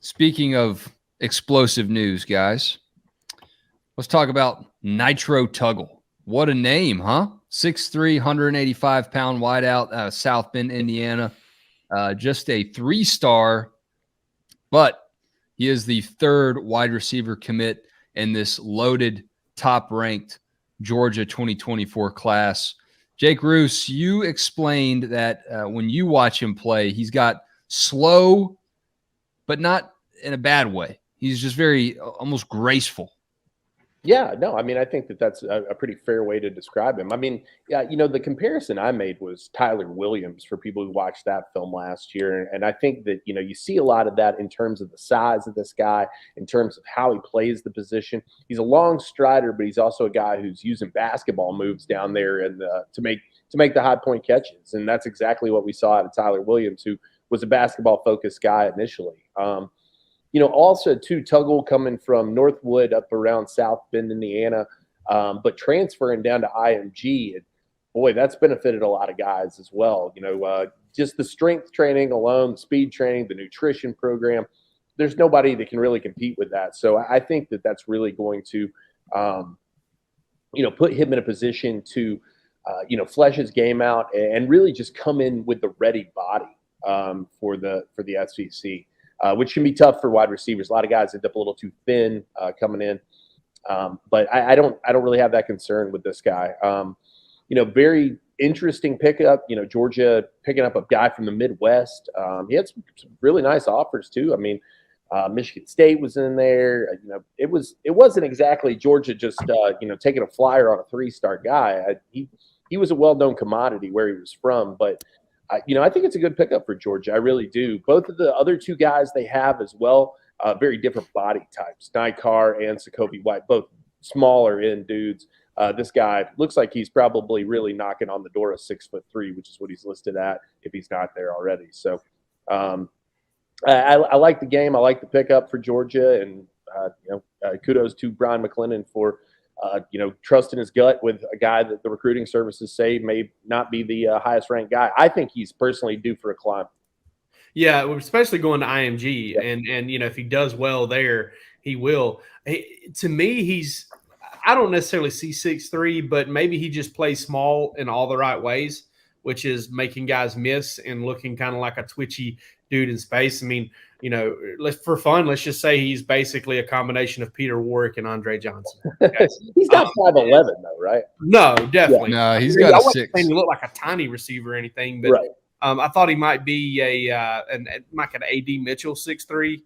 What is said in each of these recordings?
Speaking of explosive news, guys, let's talk about Nitro Tuggle. What a name, huh? 6'3", 185-pound wideout out of South Bend, Indiana. Just a 3-star, but he is the third wide receiver commit in this loaded, top-ranked Georgia 2024 class. Jake Roos, you explained that when you watch him play, he's got slow, but not in a bad way. He's just very almost graceful. Yeah, no, I mean, I think that that's a pretty fair way to describe him. I mean, yeah, the comparison I made was Tyler Williams for people who watched that film last year. And I think that, you see a lot of that in terms of the size of this guy, in terms of how he plays the position. He's a long strider, but he's also a guy who's using basketball moves down there and to make the high point catches. And that's exactly what we saw out of Tyler Williams, who was a basketball focused guy initially. Also too, Tuggle coming from Northwood up around South Bend, Indiana, but transferring down to IMG, and boy, that's benefited a lot of guys as well. Just the strength training alone, the speed training, the nutrition program. There's nobody that can really compete with that. So I think that that's really going to, put him in a position to, flesh his game out and really just come in with the ready body for the SEC. Which can be tough for wide receivers. A lot of guys end up a little too thin coming in, but I don't really have that concern with this guy. Very interesting pickup. Georgia picking up a guy from the Midwest. He had some really nice offers too. I mean, Michigan State was in there. It wasn't exactly Georgia just taking a flyer on a 3-star guy. He was a well-known commodity where he was from, but. I think it's a good pickup for Georgia. I really do. Both of the other two guys they have as well, very different body types. Nykar and Sakobi White, both smaller end dudes. This guy looks like he's probably really knocking on the door of 6'3", which is what he's listed at if he's not there already. So I like the game. I like the pickup for Georgia, and kudos to Brian McClendon for trusting his gut with a guy that the recruiting services say may not be the highest ranked guy. I think he's personally due for a climb. Yeah, especially going to IMG, and if he does well there, he will. To me, I don't necessarily see 6'3", but maybe he just plays small in all the right ways, which is making guys miss and looking kind of like a twitchy dude in space. I mean, for fun, let's just say he's basically a combination of Peter Warwick and Andre Johnson. Okay? He's not 5'11", though, right? No, definitely. No, he's got a 6. He look like a tiny receiver or anything, but right. I thought he might be an AD Mitchell 6'3",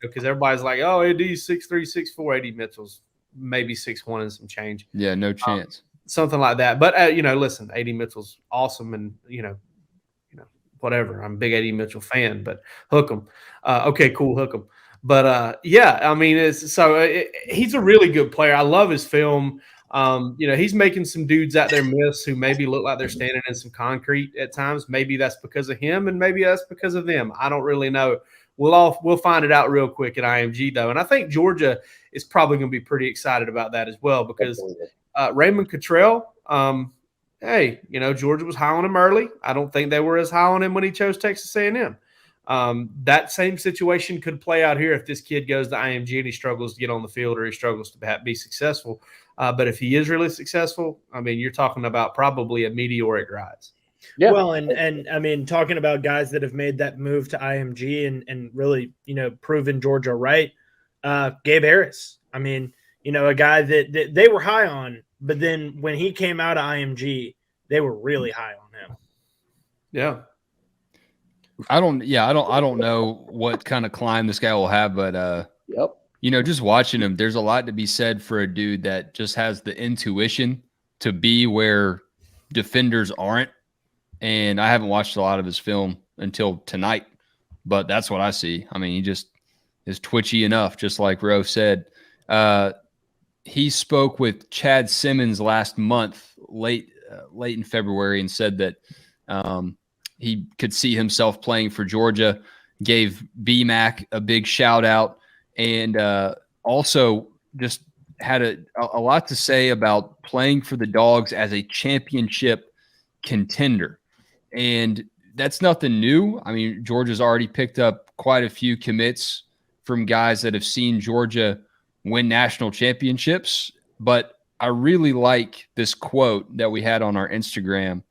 because everybody's like, oh, AD's 6'3", 6'4", AD Mitchell's maybe 6'1" and some change. Yeah, no chance. Something like that. But listen, AD Mitchell's awesome, and whatever. I'm a big AD Mitchell fan, but hook him. Okay, cool, hook him. But he's a really good player. I love his film. He's making some dudes out there miss who maybe look like they're standing in some concrete at times. Maybe that's because of him, and maybe that's because of them. I don't really know. We'll find it out real quick at IMG though, and I think Georgia is probably going to be pretty excited about that as well because Raymond Cottrell. Hey, Georgia was high on him early. I don't think they were as high on him when he chose Texas A&M. That same situation could play out here if this kid goes to IMG and he struggles to get on the field or he struggles to be successful. But if he is really successful, I mean, you're talking about probably a meteoric rise. Yeah. Well, and I mean, talking about guys that have made that move to IMG and really, proven Georgia right. Gabe Harris. I mean, a guy that they were high on, but then when he came out of IMG, they were really high on him. Yeah. I don't know what kind of climb this guy will have, but just watching him, there's a lot to be said for a dude that just has the intuition to be where defenders aren't. And I haven't watched a lot of his film until tonight, but that's what I see. I mean, he just is twitchy enough, just like Ro said. He spoke with Chad Simmons last month, late in February, and said that he could see himself playing for Georgia, gave BMAC a big shout out, and also just had a lot to say about playing for the Dawgs as a championship contender. And that's nothing new. I mean, Georgia's already picked up quite a few commits from guys that have seen Georgia win national championships. But I really like this quote that we had on our Instagram,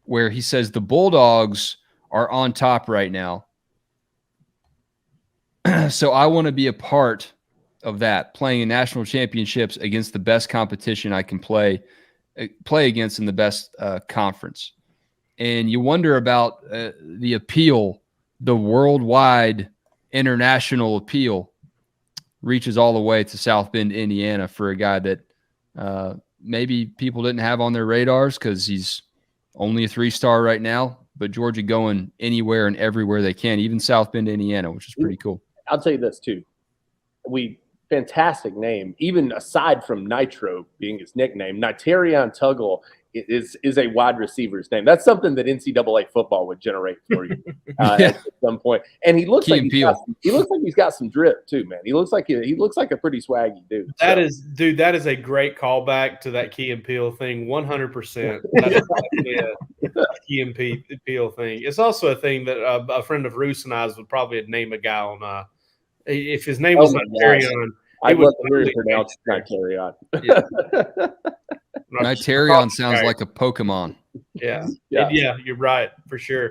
where he says, the Bulldogs are on top right now. So I want to be a part of that, playing in national championships against the best competition I can play against in the best conference. And you wonder about the appeal, the worldwide international appeal reaches all the way to South Bend, Indiana, for a guy that maybe people didn't have on their radars because he's only a 3-star right now, but Georgia going anywhere and everywhere they can, even South Bend, Indiana, which is pretty cool. I'll tell you this too. Fantastic name, even aside from Nitro being his nickname. Nitro Tuggle is a wide receiver's name. That's something that NCAA football would generate for you at some point. And he looks like he's got some drip too, man. He looks like a pretty swaggy dude. That is a great callback to that Key and Peele thing. 100%. Key and Peele thing. It's also a thing that a friend of Roos and I's would probably name a guy on. If his name was Nitarion, I'd love to hear it pronounced Nitarion. Nitarion sounds like a Pokemon. Yeah, you're right for sure.